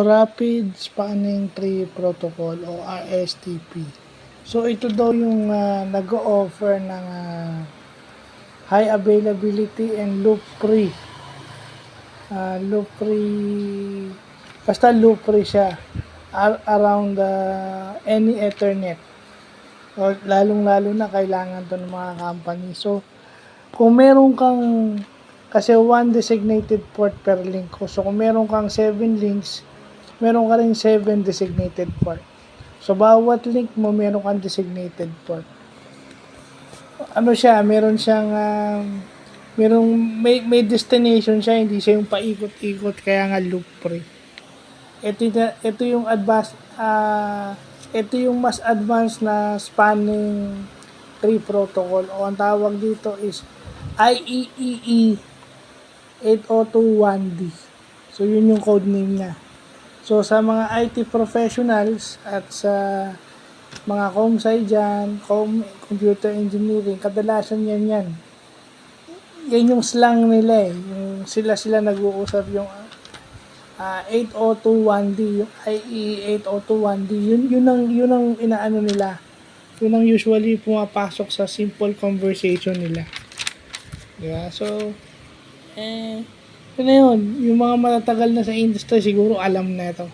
Rapid Spanning Tree Protocol o RSTP. So ito daw yung nag-o-offer ng high availability and loop free basta loop free siya around any Ethernet. O, lalong-lalo na kailangan to ng mga company. So kung meron kang, kasi one designated port per link ko. So kung meron kang 7 links, meron ka rin 7 designated port. So bawat link mo meron kang designated port. Ano siya, meron siyang may destination siya, hindi siya yung paikot-ikot, kaya nga loop free. Ito yung ito yung mas advanced na spanning tree protocol, o ang tawag dito is IEEE 8021D. So yun yung code name niya. So sa mga IT professionals at sa mga comsci dyan, computer engineering, kadalasan yan. Yan yung slang nila eh. Yung sila nag-uusap yung 8021D, yung IEEE 8021D. Yun ang inaano nila. Yun ang usually pumapasok sa simple conversation nila. Yeah, so yun na yun. Yung mga matatagal na sa industry siguro alam na ito.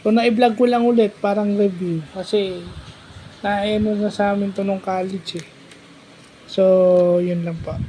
So na-vlog ko lang ulit parang review kasi na-ano na sa amin to nung college eh. So yun lang pa.